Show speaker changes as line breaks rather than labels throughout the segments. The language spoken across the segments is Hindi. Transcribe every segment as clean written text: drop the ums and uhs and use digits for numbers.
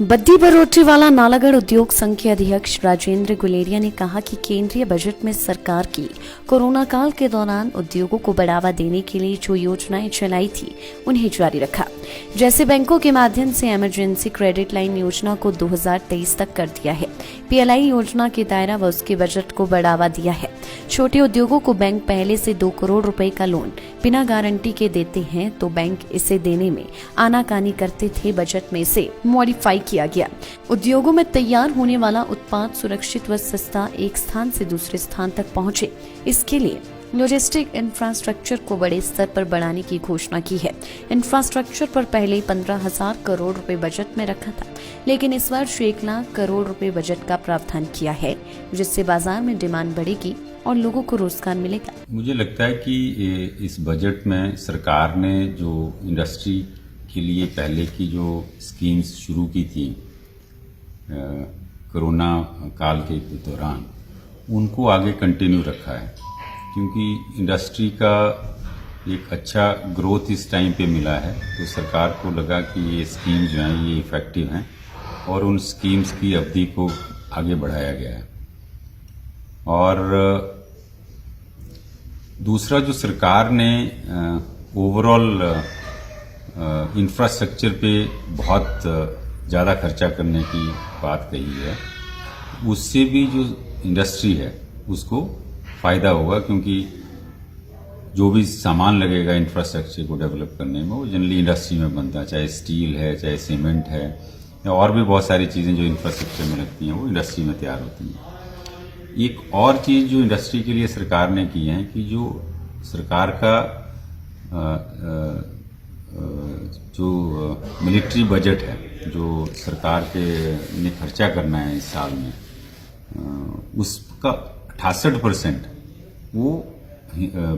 बद्दी बरोटीवाला नालागढ़ उद्योग संघ के अध्यक्ष राजेंद्र गुलेरिया ने कहा कि केंद्रीय बजट में सरकार की कोरोना काल के दौरान उद्योगों को बढ़ावा देने के लिए जो योजनाएं चलाई थी उन्हें जारी रखा। जैसे बैंकों के माध्यम से इमरजेंसी क्रेडिट लाइन योजना को 2023 तक कर दिया है। पीएलआई योजना के दायरा व उसके बजट को बढ़ावा दिया है। छोटे उद्योगों को बैंक पहले से 2 करोड़ रुपए का लोन बिना गारंटी के देते हैं तो बैंक इसे देने में आनाकानी करते थे। बजट में इसे मॉडिफाई किया गया। उद्योगों में तैयार होने वाला उत्पाद सुरक्षित व सस्ता एक स्थान से दूसरे स्थान तक पहुंचे, इसके लिए लॉजिस्टिक इंफ्रास्ट्रक्चर को बड़े स्तर पर बढ़ाने की घोषणा की है। इंफ्रास्ट्रक्चर पर पहले 15,000 करोड़ रुपए बजट में रखा था, लेकिन इस वर्ष 1 लाख करोड़ रुपए बजट का प्रावधान किया है, जिससे बाजार में डिमांड बढ़ेगी और लोगों को रोजगार मिलेगा।
मुझे लगता है कि इस बजट में सरकार ने जो इंडस्ट्री के लिए पहले की जो स्कीम्स शुरू की थी कोरोना काल के दौरान, उनको आगे कंटिन्यू रखा है, क्योंकि इंडस्ट्री का एक अच्छा ग्रोथ इस टाइम पे मिला है। तो सरकार को लगा कि ये स्कीम जो हैं ये इफेक्टिव हैं और उन स्कीम्स की अवधि को आगे बढ़ाया गया है। और दूसरा, जो सरकार ने ओवरऑल इंफ्रास्ट्रक्चर पे बहुत ज़्यादा खर्चा करने की बात कही है, उससे भी जो इंडस्ट्री है उसको फ़ायदा होगा, क्योंकि जो भी सामान लगेगा इंफ्रास्ट्रक्चर को डेवलप करने में वो जनरली इंडस्ट्री में बनता है, चाहे स्टील है, चाहे सीमेंट है, या और भी बहुत सारी चीज़ें जो इंफ्रास्ट्रक्चर में लगती हैं वो इंडस्ट्री में तैयार होती हैं। एक और चीज़ जो इंडस्ट्री के लिए सरकार ने की है कि जो सरकार का जो मिलिट्री बजट है, जो सरकार के ने खर्चा करना है इस साल में, उसका 68% वो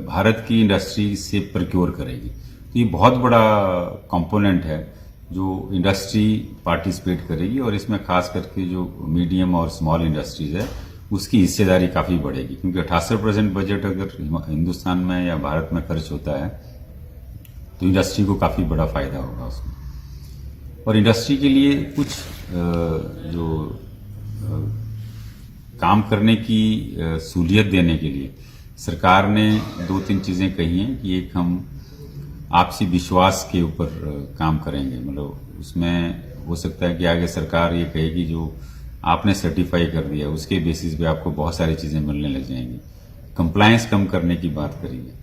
भारत की इंडस्ट्री से प्रोक्योर करेगी। तो ये बहुत बड़ा कंपोनेंट है जो इंडस्ट्री पार्टिसिपेट करेगी, और इसमें खास करके जो मीडियम और स्मॉल इंडस्ट्रीज है उसकी हिस्सेदारी काफ़ी बढ़ेगी, क्योंकि 68% बजट अगर हिंदुस्तान में या भारत में खर्च होता है तो इंडस्ट्री को काफ़ी बड़ा फायदा होगा उसमें। और इंडस्ट्री के लिए कुछ जो काम करने की सहूलियत देने के लिए सरकार ने 2-3 चीज़ें कही हैं कि एक, हम आपसी विश्वास के ऊपर काम करेंगे। मतलब उसमें हो सकता है कि आगे सरकार ये कहेगी जो आपने सर्टिफाई कर दिया उसके बेसिस पे आपको बहुत सारी चीज़ें मिलने लग जाएंगी। कंप्लायंस कम करने की बात करी है,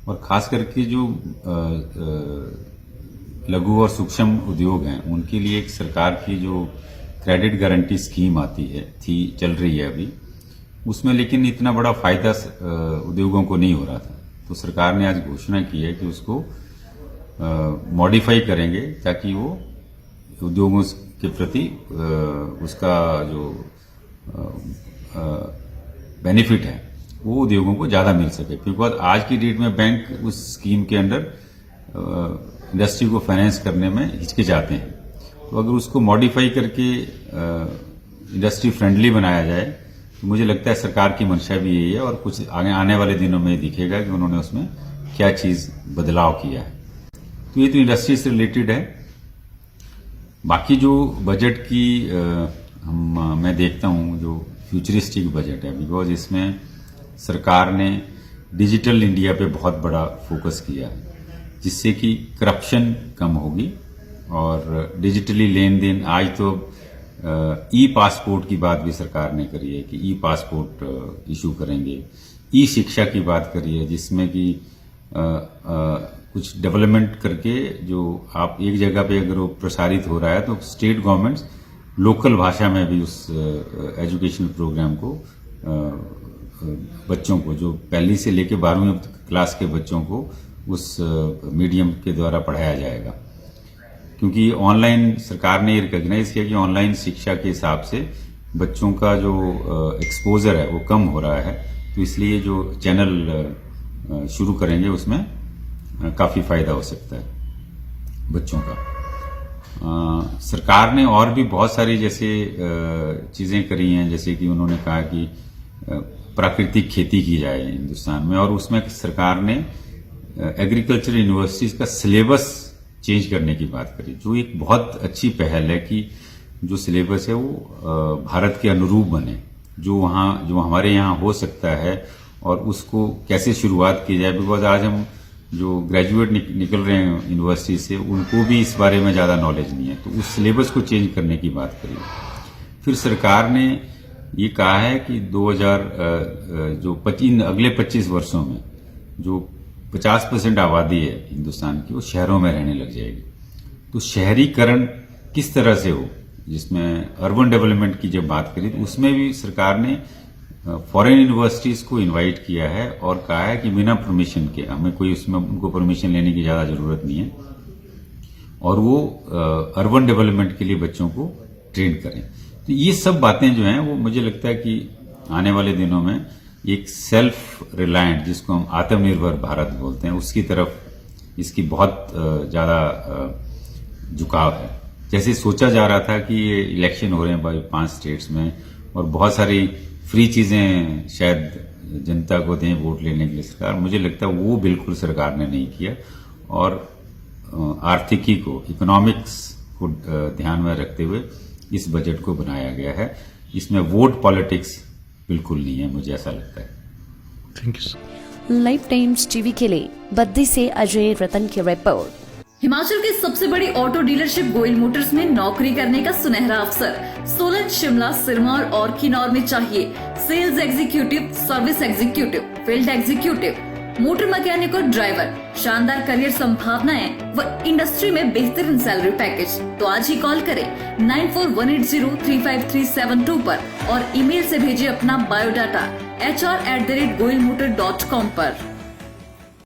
और ख़ास करके जो लघु और सूक्ष्म उद्योग हैं उनके लिए एक सरकार की जो क्रेडिट गारंटी स्कीम आती है चल रही है अभी, उसमें लेकिन इतना बड़ा फायदा उद्योगों को नहीं हो रहा था। तो सरकार ने आज घोषणा की है कि उसको मॉडिफाई करेंगे ताकि वो उद्योगों के प्रति उसका जो बेनिफिट है वो उद्योगों को ज़्यादा मिल सके, क्योंकि आज की डेट में बैंक उस स्कीम के अंडर इंडस्ट्री को फाइनेंस करने में हिचकिचाते हैं। तो अगर उसको मॉडिफाई करके इंडस्ट्री फ्रेंडली बनाया जाए तो मुझे लगता है सरकार की मंशा भी यही है, और कुछ आगे आने वाले दिनों में दिखेगा कि उन्होंने उसमें क्या चीज़ बदलाव किया है। तो ये तो इंडस्ट्री से रिलेटेड है। बाकी जो बजट की मैं देखता हूँ जो फ्यूचरिस्टिक बजट है, बिकॉज इसमें सरकार ने डिजिटल इंडिया पे बहुत बड़ा फोकस किया है, जिससे कि करप्शन कम होगी और डिजिटली लेन देन। आज तो ई पासपोर्ट की बात भी सरकार ने करी है कि ई पासपोर्ट इशू करेंगे। ई शिक्षा की बात करी है, जिसमें कि कुछ डेवलपमेंट करके जो आप एक जगह पे अगर वो प्रसारित हो रहा है तो स्टेट गवर्नमेंट्स लोकल भाषा में भी उस एजुकेशन प्रोग्राम को बच्चों को, जो पहली से लेकर 12वीं क्लास के बच्चों को उस मीडियम के द्वारा पढ़ाया जाएगा। क्योंकि ऑनलाइन सरकार ने ये रिकॉग्नाइज किया कि ऑनलाइन शिक्षा के हिसाब से बच्चों का जो एक्सपोजर है वो कम हो रहा है, तो इसलिए जो चैनल शुरू करेंगे उसमें काफ़ी फायदा हो सकता है बच्चों का। सरकार ने और भी बहुत सारी जैसे चीज़ें करी हैं, जैसे कि उन्होंने कहा कि प्राकृतिक खेती की जाए हिंदुस्तान में, और उसमें सरकार ने एग्रीकल्चर यूनिवर्सिटीज़ का सिलेबस चेंज करने की बात करी, जो एक बहुत अच्छी पहल है कि जो सिलेबस है वो भारत के अनुरूप बने, जो हमारे यहाँ हो सकता है और उसको कैसे शुरुआत की जाए। बिकॉज आज हम जो ग्रेजुएट निकल रहे हैं यूनिवर्सिटी से, उनको भी इस बारे में ज़्यादा नॉलेज नहीं है, तो उस सिलेबस को चेंज करने की बात करी। फिर सरकार ने ये कहा है कि 2000 अगले 25 वर्षों में जो 50% आबादी है हिंदुस्तान की, वो शहरों में रहने लग जाएगी। तो शहरीकरण किस तरह से हो, जिसमें अर्बन डेवलपमेंट की जब बात करी तो उसमें भी सरकार ने फॉरेन यूनिवर्सिटीज को इनवाइट किया है और कहा है कि बिना परमिशन के, हमें कोई उसमें उनको परमिशन लेने की ज्यादा जरूरत नहीं है, और वो अर्बन डेवलपमेंट के लिए बच्चों को ट्रेन करें। तो ये सब बातें जो हैं वो मुझे लगता है कि आने वाले दिनों में एक सेल्फ रिलायंट, जिसको हम आत्मनिर्भर भारत बोलते हैं, उसकी तरफ इसकी बहुत ज्यादा झुकाव है। जैसे सोचा जा रहा था कि ये इलेक्शन हो रहे हैं भाई 5 स्टेट्स में और बहुत सारी फ्री चीजें शायद जनता को दें वोट लेने के लिए सरकार, मुझे लगता है वो बिल्कुल सरकार ने नहीं किया। और आर्थिकी को, इकोनॉमिक्स को ध्यान में रखते हुए इस बजट को बनाया गया है। इसमें वोट पॉलिटिक्स बिल्कुल नहीं है, मुझे ऐसा लगता है।
Thank you.
Life times TV के लिए बद्दी से अजय रतन की रिपोर्ट।
हिमाचल की सबसे बड़ी ऑटो डीलरशिप गोयल मोटर्स में नौकरी करने का सुनहरा अवसर। सोलन, शिमला, सिरमौर और किन्नौर में चाहिए sales executive, service executive, field executive, motor mechanic और ड्राइवर। शानदार करियर संभावनाएं व इंडस्ट्री में बेहतरीन सैलरी पैकेज। तो आज ही कॉल करें 9418035372 पर और ईमेल से भेजिए अपना बायोडाटा hr@goilmotor.com पर।